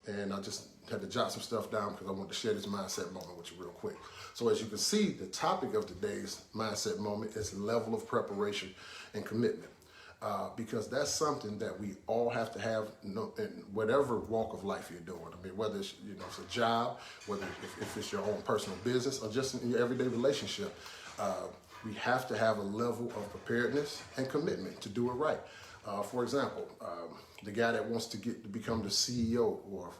and I just had to jot some stuff down because I want to share this mindset moment with you real quick. So as you can see, the topic of today's mindset moment is level of preparation and commitment. Because that's something that we all have to have in whatever walk of life you're doing. I mean, whether it's, it's a job, whether if it's your own personal business, or just in your everyday relationship, we have to have a level of preparedness and commitment to do it right. For example, the guy that wants to become the CEO or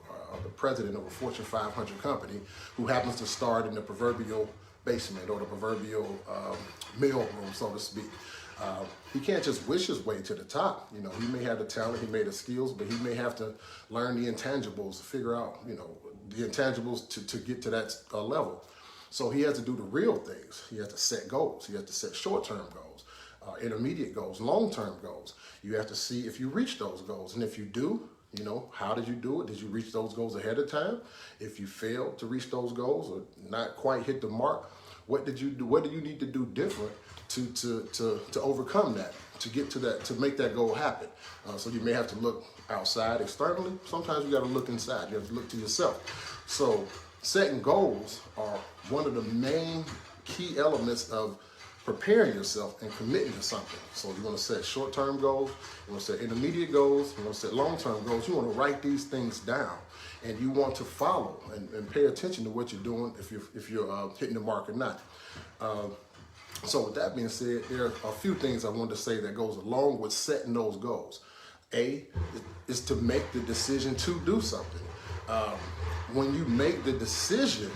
the president of a Fortune 500 company who happens to start in the proverbial basement or the proverbial mailroom, so to speak. He can't just wish his way to the top. He may have the talent, he may have the skills, but he may have to learn the intangibles, figure out, the intangibles to get to that level. So he has to do the real things. He has to set goals. He has to set short-term goals, intermediate goals, long-term goals. You have to see if you reach those goals. And if you do, how did you do it? Did you reach those goals ahead of time? If you failed to reach those goals or not quite hit the mark, what did you do? What do you need to do different to overcome that, to get to that, to make that goal happen? So you may have to look outside externally. Sometimes you got to look inside. You have to look to yourself. So setting goals are one of the main key elements of preparing yourself and committing to something. So you want to set short-term goals, you want to set intermediate goals, you want to set long-term goals. You want to write these things down, and you want to follow and pay attention to what you're doing if you're hitting the mark or not. So with that being said, there are a few things I wanted to say that goes along with setting those goals. A is to make the decision to do something. When you make the decision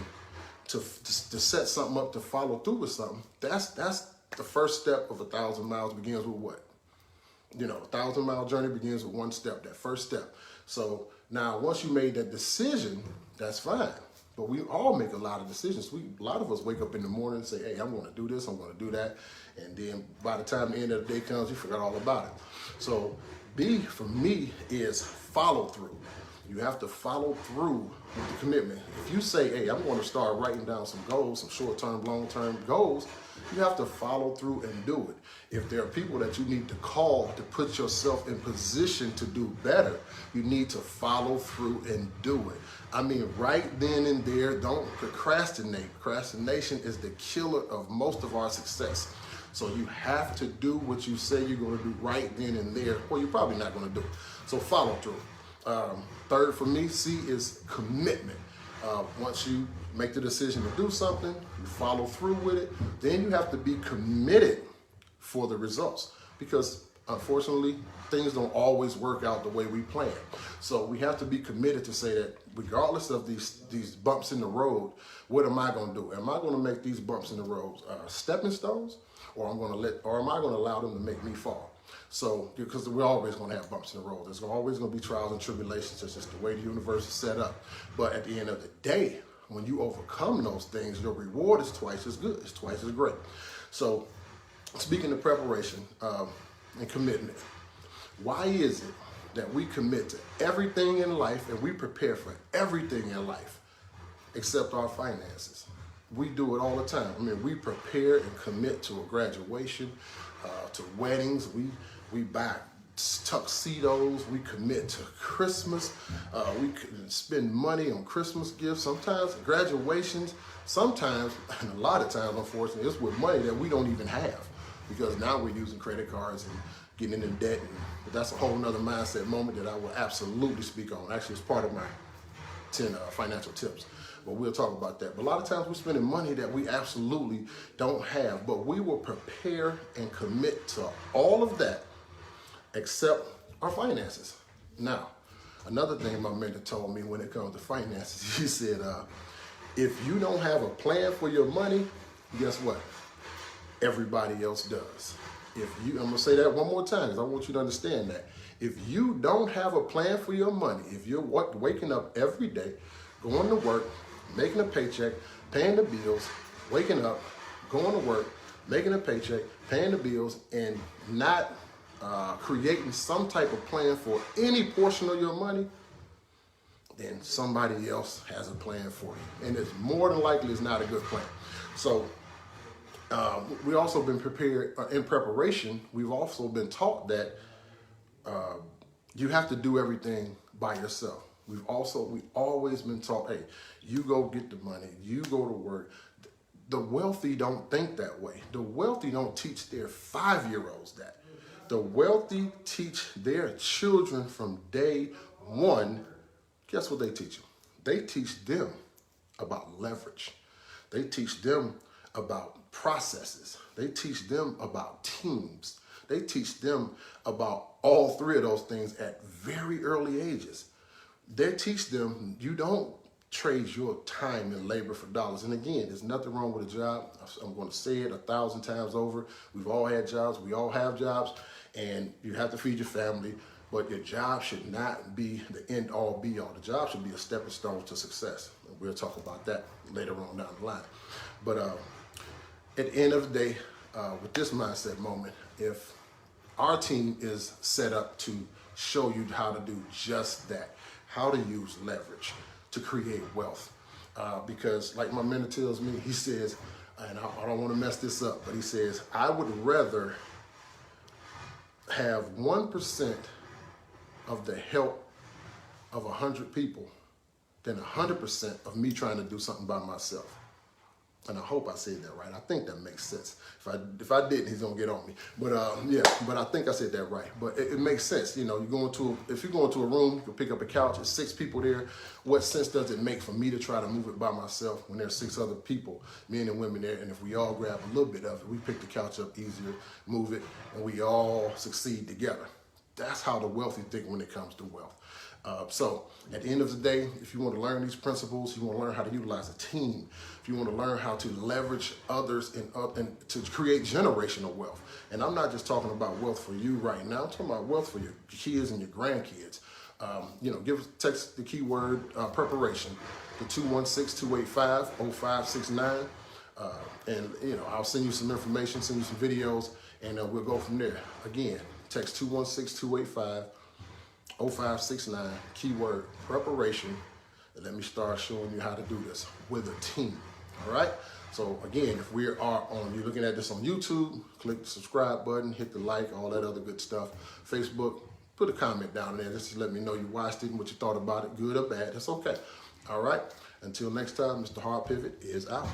to set something up, to follow through with something, that's the first step of 1,000 miles. Begins with what? A 1,000-mile journey begins with one step, that first step. So now once you made that decision, that's fine. But we all make a lot of decisions. A lot of us wake up in the morning and say, hey, I'm going to do this, I'm going to do that. And then by the time the end of the day comes, you forgot all about it. So B for me is follow through. You have to follow through with the commitment. If you say, hey, I'm going to start writing down some goals, some short-term, long-term goals, you have to follow through and do it. If there are people that you need to call to put yourself in position to do better, you need to follow through and do it. I mean, right then and there, don't procrastinate. Procrastination is the killer of most of our success. So you have to do what you say you're going to do right then and there, or you're probably not going to do it. So follow through. Third for me, C, is commitment. Once you make the decision to do something, you follow through with it, then you have to be committed for the results, because unfortunately, things don't always work out the way we plan. So we have to be committed to say that regardless of these bumps in the road, what am I going to do? Am I going to make these bumps in the road stepping stones, or am I going to allow them to make me fall? So, because we're always going to have bumps in the road. There's always going to be trials and tribulations. It's just the way the universe is set up. But at the end of the day, when you overcome those things, your reward is twice as good. It's twice as great. So, speaking of preparation and commitment, why is it that we commit to everything in life and we prepare for everything in life except our finances? We do it all the time. I mean, we prepare and commit to a graduation, to weddings. We buy tuxedos. We commit to Christmas. We spend money on Christmas gifts. Sometimes graduations. Sometimes, and a lot of times, unfortunately, it's with money that we don't even have, because now we're using credit cards and getting in debt. But that's a whole nother mindset moment that I will absolutely speak on. Actually, it's part of my 10 financial tips. But we'll talk about that. But a lot of times we're spending money that we absolutely don't have. But we will prepare and commit to all of that except our finances. Now, another thing my mentor told me when it comes to finances, he said, if you don't have a plan for your money, guess what? Everybody else does. I'm going to say that one more time because I want you to understand that. If you don't have a plan for your money, if you're waking up every day, going to work, making a paycheck, paying the bills, waking up, going to work, making a paycheck, paying the bills, and not creating some type of plan for any portion of your money, then somebody else has a plan for you. And it's more than likely it's not a good plan. So we also been prepared in preparation. We've also been taught that you have to do everything by yourself. We always been taught, hey, you go get the money, you go to work. The wealthy don't think that way. The wealthy don't teach their 5-year-olds that. The wealthy teach their children from day one. Guess what they teach them? They teach them about leverage. They teach them about processes. They teach them about teams. They teach them about all three of those things at very early ages. They teach them you don't trade your time and labor for dollars. And again, there's nothing wrong with a job. I'm going to say it 1,000 times over. We've all had jobs. We all have jobs. And you have to feed your family. But your job should not be the end all be all. The job should be a stepping stone to success. And we'll talk about that later on down the line. But at the end of the day, with this mindset moment, if our team is set up to show you how to do just that, how to use leverage to create wealth. Because like my mentor tells me, he says, and I don't want to mess this up, but he says, I would rather have 1% of the help of 100 people than 100% of me trying to do something by myself. And I hope I said that right. I think that makes sense. If I didn't, he's gonna get on me. But yeah, but I think I said that right. But it makes sense. You know, if you go into a room, you can pick up a couch, there's 6 people there. What sense does it make for me to try to move it by myself when there's 6 other people, men and women there, and if we all grab a little bit of it, we pick the couch up easier, move it, and we all succeed together. That's how the wealthy think when it comes to wealth. So at the end of the day, if you want to learn these principles, you want to learn how to utilize a team, if you want to learn how to leverage others and to create generational wealth. And I'm not just talking about wealth for you right now. I'm talking about wealth for your kids and your grandkids. Text the keyword preparation to 216-285-0569. And I'll send you some information, send you some videos, and we'll go from there. Again, text 216-285-0569, keyword preparation, and let me start showing you how to do this with a team. All right. So again, if you're looking at this on YouTube, click the subscribe button, hit the like, all that other good stuff. Facebook, put a comment down there just to let me know you watched it and what you thought about it, good or bad. That's okay. All right. Until next time, Mr. Hard Pivot is out.